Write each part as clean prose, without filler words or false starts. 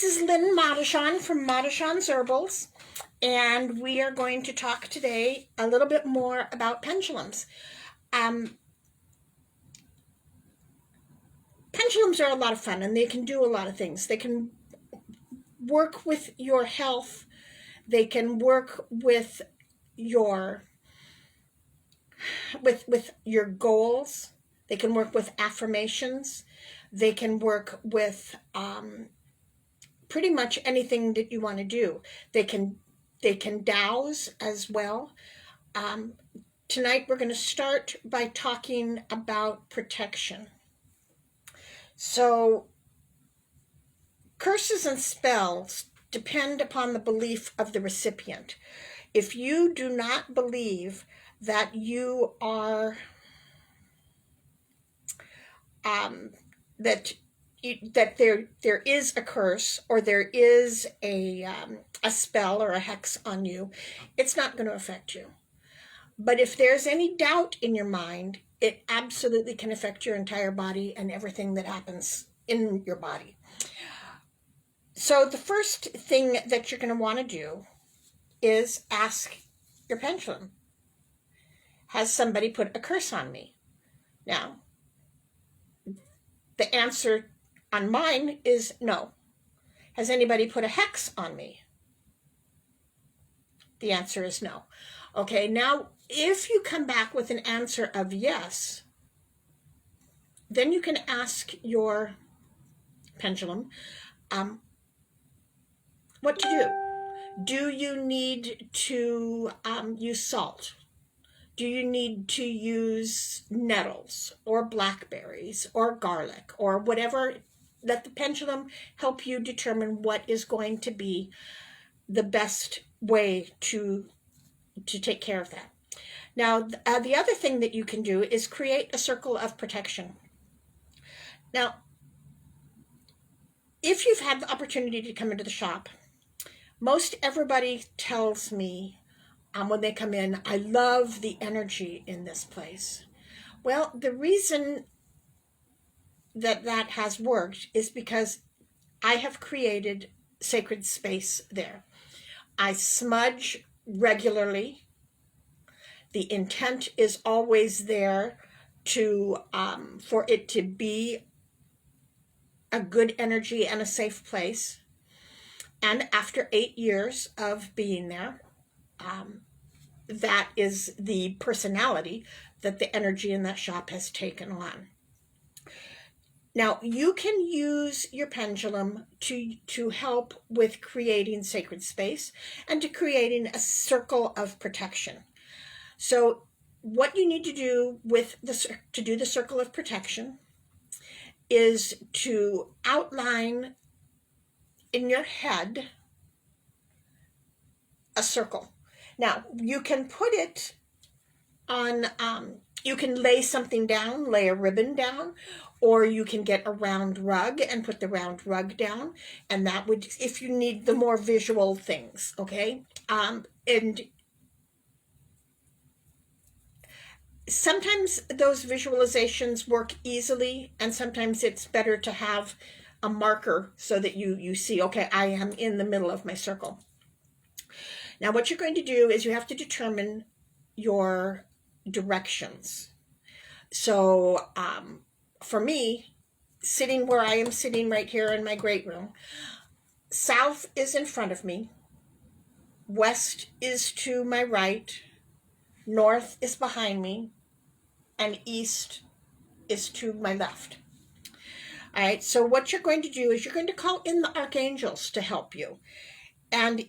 This is Lynn Madishon from Madishon's Herbals, and we are going to talk today a little bit more about pendulums. Pendulums are a lot of fun, and they can do a lot of things. They can work with your health. They can work with your goals. They can work with affirmations. They can work with pretty much anything that you want to do. They can dowse as well. Tonight we're going to start by talking about protection. So curses and spells depend upon the belief of the recipient. If you do not believe that you are that there is a curse or there is a spell or a hex on you, it's not going to affect you. But if there's any doubt in your mind, it absolutely can affect your entire body and everything that happens in your body. So the first thing that you're going to want to do is ask your pendulum, has somebody put a curse on me? Now, the answer on mine is no. Has anybody put a hex on me? The answer is no. Okay, now if you come back with an answer of yes, then you can ask your pendulum what to do. Do you need to use salt? Do you need to use nettles or blackberries or garlic or whatever? Let the pendulum help you determine what is going to be the best way to take care of that. Now, the other thing that you can do is create a circle of protection. Now, if you've had the opportunity to come into the shop, most everybody tells me when they come in, I love the energy in this place. Well, the reason that has worked is because I have created sacred space there. I smudge regularly. The intent is always there to for it to be a good energy and a safe place. And after 8 years of being there, that is the personality that the energy in that shop has taken on. Now, you can use your pendulum to help with creating sacred space and to creating a circle of protection. So what you need to do to do the circle of protection is to outline in your head a circle. Now, you can put it on, you can lay something down, lay a ribbon down, or you can get a round rug and put the round rug down, and that would, if you need the more visual things, okay? And sometimes those visualizations work easily, and sometimes it's better to have a marker so that you see, okay, I am in the middle of my circle. Now, what you're going to do is you have to determine your directions. So for me, sitting where I am sitting right here in my great room, south is in front of me, west is to my right, north is behind me, and east is to my left. All right, so what you're going to do is you're going to call in the archangels to help you. And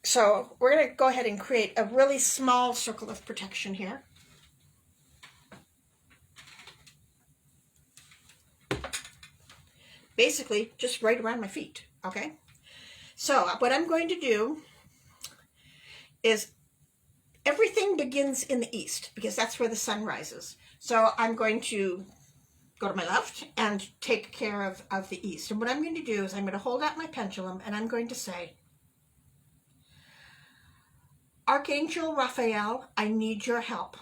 so we're going to go ahead and create a really small circle of protection here. Basically, just right around my feet, okay? So what I'm going to do is everything begins in the east because that's where the sun rises. So I'm going to go to my left and take care of the east. And what I'm going to do is I'm going to hold out my pendulum and I'm going to say, Archangel Raphael, I need your help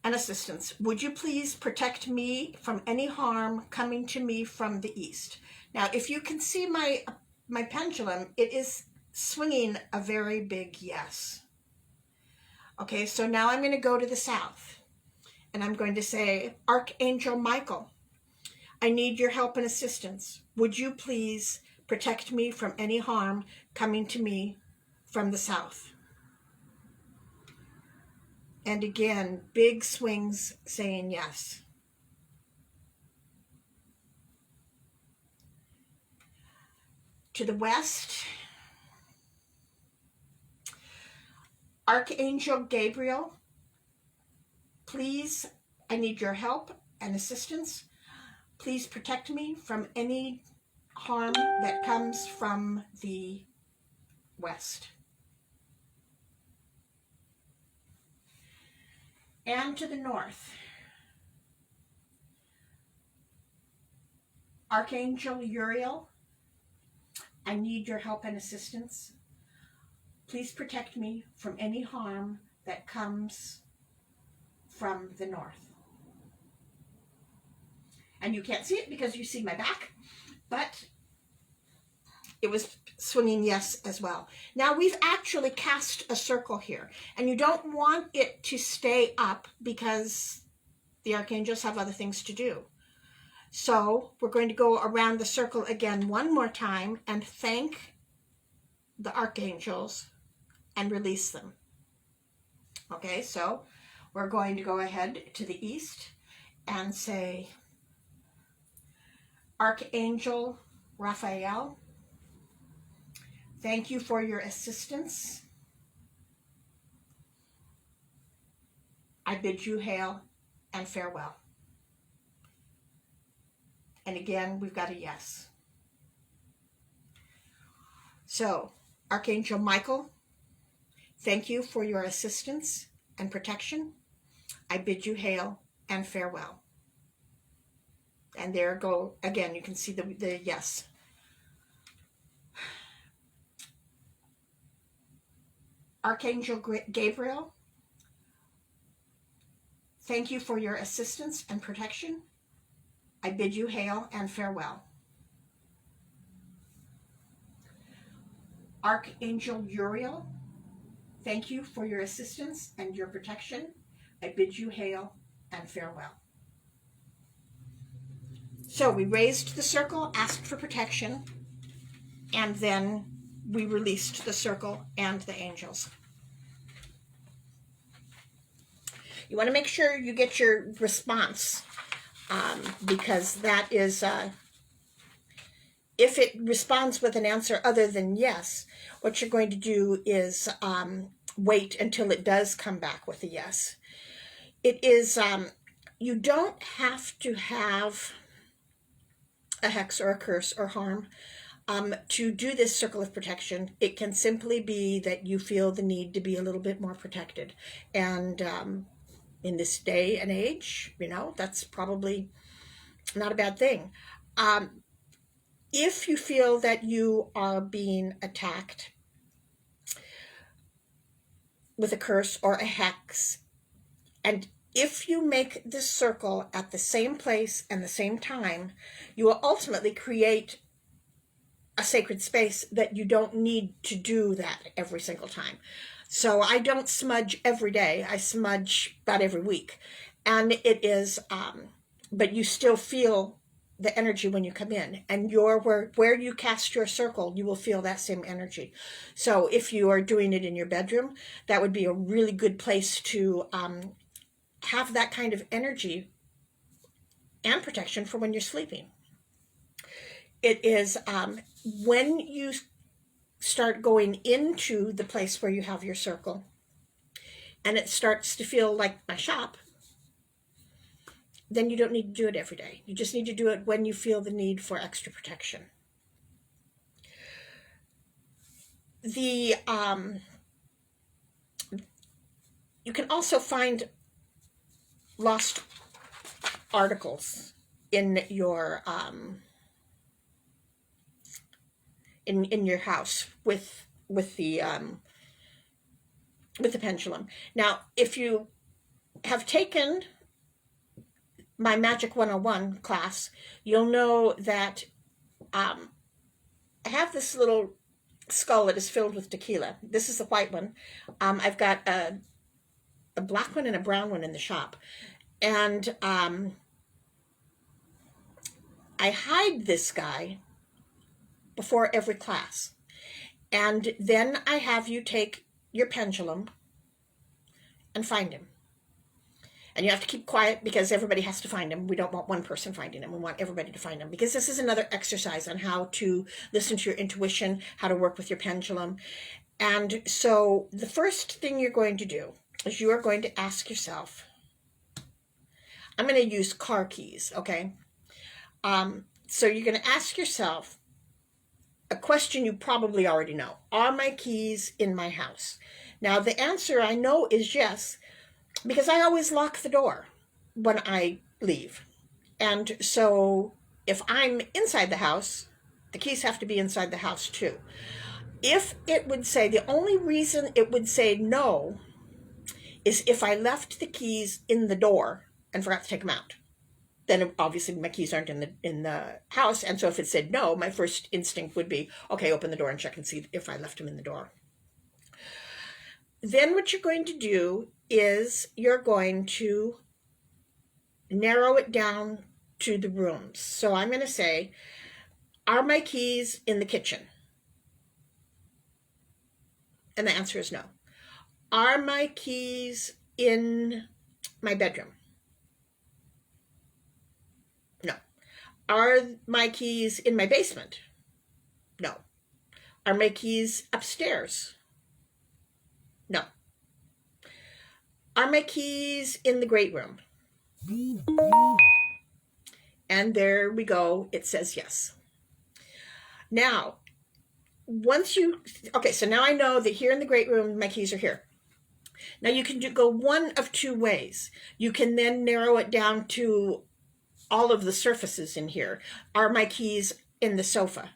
and assistance. Would you please protect me from any harm coming to me from the east? Now, if you can see my pendulum, it is swinging a very big yes. Okay, so now I'm going to go to the south, and I'm going to say, Archangel Michael, I need your help and assistance. Would you please protect me from any harm coming to me from the south? And again, big swings saying yes. To the west, Archangel Gabriel, please, I need your help and assistance. Please protect me from any harm that comes from the west. And to the north, Archangel Uriel, I need your help and assistance. Please protect me from any harm that comes from the north. And you can't see it because you see my back, but it was swinging yes as well. Now we've actually cast a circle here, and you don't want it to stay up because the archangels have other things to do. So we're going to go around the circle again one more time and thank the archangels and release them. Okay, so we're going to go ahead to the east and say, Archangel Raphael, thank you for your assistance. I bid you hail and farewell. And again, we've got a yes. So, Archangel Michael, thank you for your assistance and protection. I bid you hail and farewell. And there go, again, you can see the yes. Archangel Gabriel, thank you for your assistance and protection. I bid you hail and farewell. Archangel Uriel, thank you for your assistance and your protection. I bid you hail and farewell. So we raised the circle, asked for protection, and then we released the circle and the angels. You want to make sure you get your response, because that is, if it responds with an answer other than yes, what you're going to do is wait until it does come back with a yes. It is, you don't have to have a hex or a curse or harm to do this circle of protection. It can simply be that you feel the need to be a little bit more protected. And in this day and age, you know, that's probably not a bad thing. If you feel that you are being attacked with a curse or a hex, and if you make this circle at the same place and the same time, you will ultimately create a sacred space that you don't need to do that every single time. So I don't smudge every day. I smudge about every week. And it is, but you still feel the energy when you come in. And where you cast your circle, you will feel that same energy. So if you are doing it in your bedroom, that would be a really good place to have that kind of energy and protection for when you're sleeping. It is when you start going into the place where you have your circle and it starts to feel like my shop, then you don't need to do it every day. You just need to do it when you feel the need for extra protection. You can also find lost articles in your in your house with the pendulum. Now, if you have taken my Magic 101 class, you'll know that I have this little skull that is filled with tequila. This is the white one. I've got a black one and a brown one in the shop. And I hide this guy before every class. And then I have you take your pendulum and find him. And you have to keep quiet because everybody has to find him. We don't want one person finding him. We want everybody to find him, because this is another exercise on how to listen to your intuition, how to work with your pendulum. And so the first thing you're going to do is you are going to ask yourself, I'm going to use car keys, okay? So you're going to ask yourself a question you probably already know. Are my keys in my house? Now, the answer I know is yes, because I always lock the door when I leave. And so if I'm inside the house, the keys have to be inside the house too. If it would say, the only reason it would say no is if I left the keys in the door and forgot to take them out. Then obviously my keys aren't in the house. And so if it said no, my first instinct would be, okay, open the door and check and see if I left them in the door. Then what you're going to do is you're going to narrow it down to the rooms. So I'm going to say, are my keys in the kitchen? And the answer is no. Are my keys in my bedroom? No. Are my keys in my basement? No. Are my keys upstairs? No. Are my keys in the great room? And there we go. It says yes. Now, okay, so now I know that here in the great room, my keys are here. Now you can go one of two ways. You can then narrow it down to all of the surfaces in here. Are my keys in the sofa?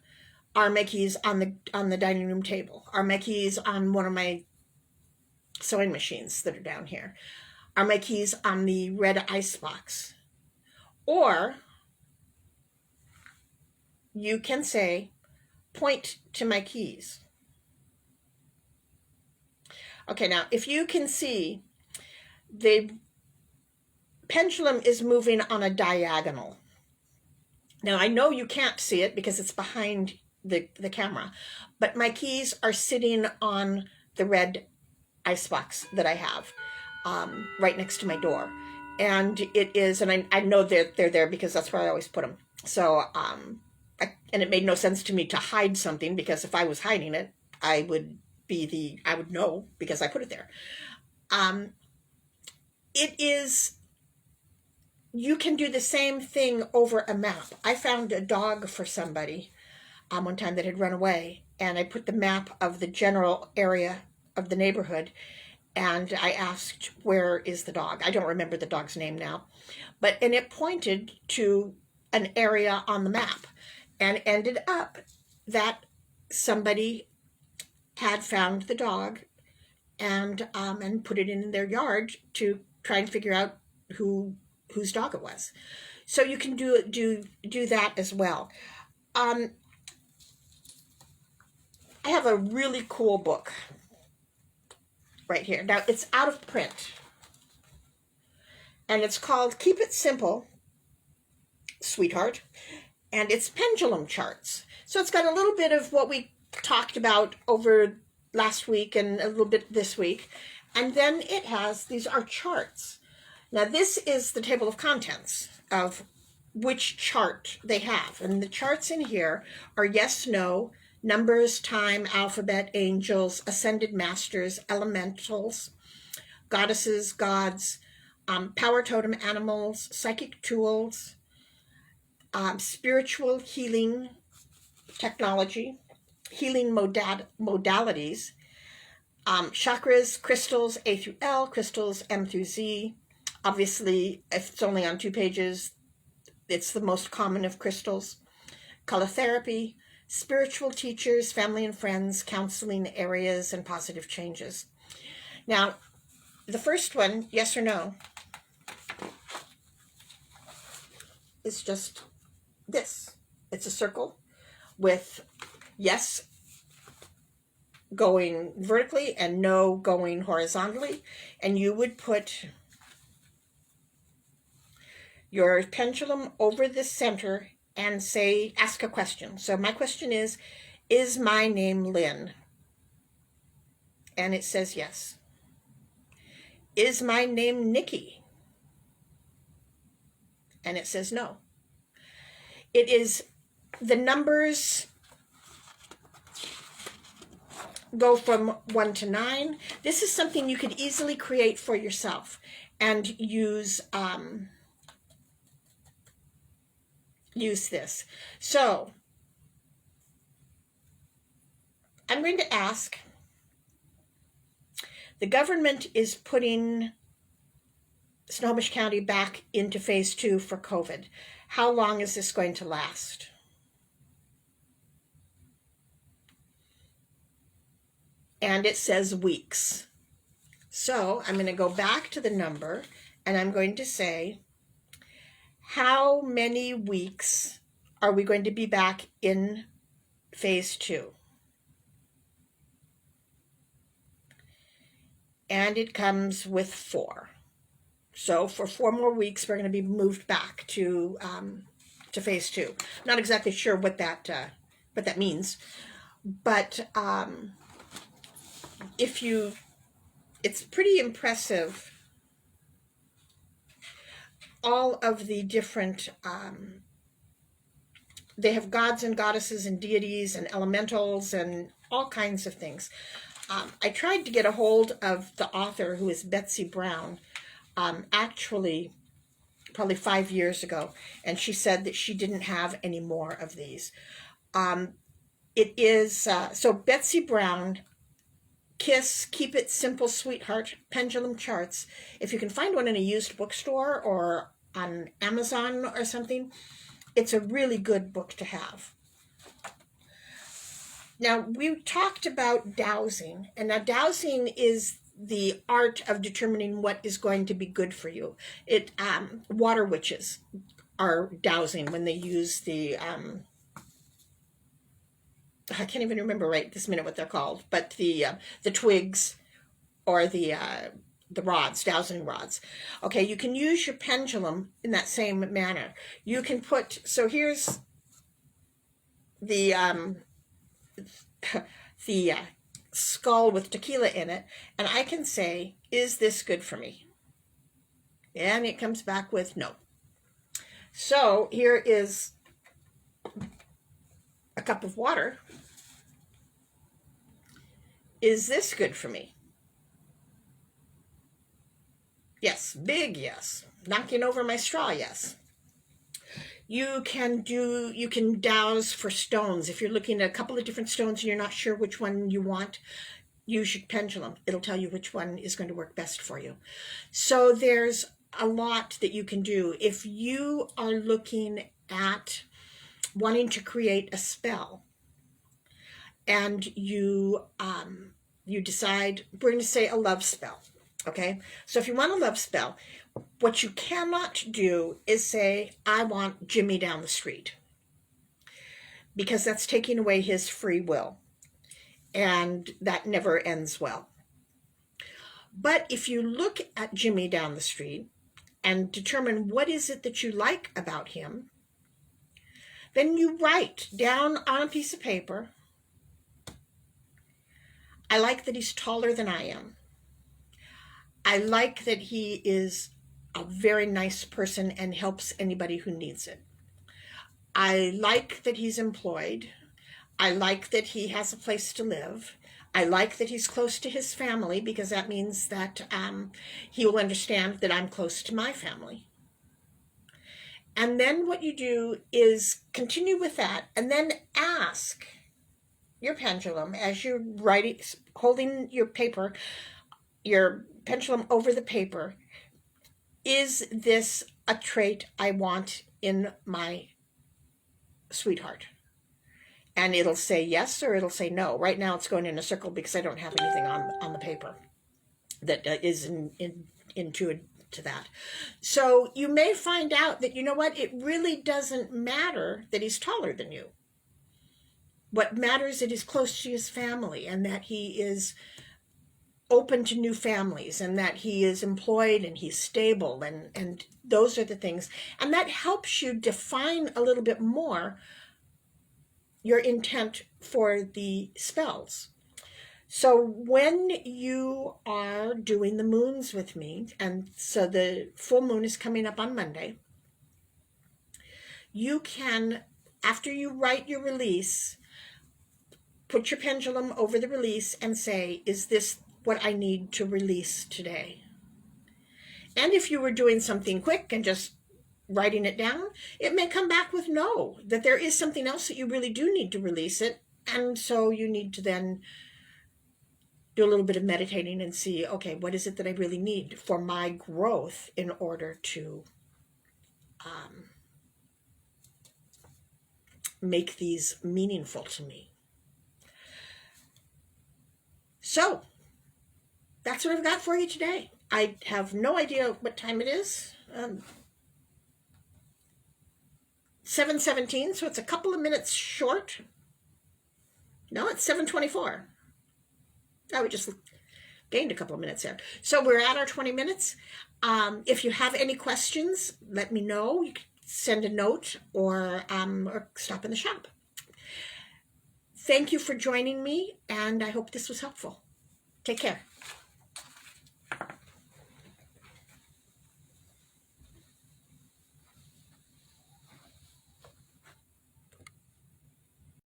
Are my keys on the dining room table? Are my keys on one of my sewing machines that are down here? Are my keys on the red ice box? Or you can say, point to my keys. Okay, now if you can see, the pendulum is moving on a diagonal. Now I know you can't see it because it's behind the camera, but my keys are sitting on the red icebox that I have right next to my door. And it is, and I know they're there because that's where I always put them. So, and it made no sense to me to hide something, because if I was hiding it, I would know because I put it there. It is, you can do the same thing over a map. I found a dog for somebody one time that had run away, and I put the map of the general area of the neighborhood, and I asked, where is the dog? I don't remember the dog's name now, and it pointed to an area on the map, and ended up that somebody had found the dog and put it in their yard to try and figure out whose dog it was. So you can do that as well. I have a really cool book right here. Now it's out of print, and it's called Keep It Simple, Sweetheart, and it's pendulum charts. So it's got a little bit of what we talked about over last week and a little bit this week, and then it has, these are charts. Now this is the table of contents of which chart they have, and the charts in here are yes, no, numbers, time, alphabet, angels, ascended masters, elementals, goddesses, gods, power totem animals, psychic tools, spiritual healing technology, healing modalities, chakras, crystals A through L, crystals M through Z. Obviously, if it's only on 2 pages, it's the most common of crystals. Color therapy, spiritual teachers, family and friends, counseling areas, and positive changes. Now, the first one, yes or no, is just this. It's a circle with yes going vertically and no going horizontally. And you would put your pendulum over the center and say, ask a question. So my question is my name Lynn? And it says yes. Is my name Nikki? And it says no. It is, the numbers go from 1 to 9. This is something you could easily create for yourself and use this. So I'm going to ask, the government is putting Snohomish County back into phase 2 for COVID. How long is this going to last? And it says weeks. So I'm going to go back to the number and I'm going to say, how many weeks are we going to be back in phase 2? And it comes with 4. So for 4 more weeks, we're going to be moved back to phase 2. Not exactly sure what that means, but it's pretty impressive. All of the different, they have gods and goddesses and deities and elementals and all kinds of things. I tried to get a hold of the author, who is Betsy Brown, actually probably 5 years ago, and she said that she didn't have any more of these. It is, so Betsy Brown, KISS, Keep It Simple Sweetheart Pendulum Charts. If you can find one in a used bookstore or on Amazon or something, it's a really good book to have. Now, we talked about dowsing, and now dowsing is the art of determining what is going to be good for you. Water witches are dowsing when they use the, I can't even remember right this minute what they're called, but the twigs or the rods, dowsing rods. Okay, you can use your pendulum in that same manner. You can put, so here's the skull with tequila in it, and I can say, is this good for me? And it comes back with no. So here is a cup of water. Is this good for me? Yes, big yes. Knocking over my straw, yes. You can douse for stones. If you're looking at a couple of different stones and you're not sure which one you want, use your pendulum. It'll tell you which one is going to work best for you. So there's a lot that you can do. If you are looking at wanting to create a spell and you decide, we're going to say a love spell. Okay, so if you want a love spell, what you cannot do is say, I want Jimmy down the street, because that's taking away his free will, and that never ends well. But if you look at Jimmy down the street and determine what is it that you like about him, then you write down on a piece of paper, I like that he's taller than I am. I like that he is a very nice person and helps anybody who needs it. I like that he's employed. I like that he has a place to live. I like that he's close to his family, because that means that he will understand that I'm close to my family. And then what you do is continue with that, and then ask your pendulum, as you're writing, holding your paper, your pendulum over the paper, is this a trait I want in my sweetheart? And it'll say yes or it'll say no. Right now it's going in a circle because I don't have anything on the paper that is into that. So you may find out that, you know what, it really doesn't matter that he's taller than you. What matters is that he's close to his family and that he is open to new families and that he is employed and he's stable, and those are the things. And that helps you define a little bit more your intent for the spells. So when you are doing the moons with me, and so the full moon is coming up on Monday, you can, after you write your release, put your pendulum over the release and say, is this what I need to release today? And if you were doing something quick and just writing it down, it may come back with no, that there is something else that you really do need to release it. And so you need to then do a little bit of meditating and see, okay, what is it that I really need for my growth in order to make these meaningful to me. So that's what I've got for you today. I have no idea what time it is. 7:17, so it's a couple of minutes short. No, it's 7:24. I would just gained a couple of minutes there. So we're at our 20 minutes. If you have any questions, let me know. You can send a note or stop in the shop. Thank you for joining me, and I hope this was helpful. Take care.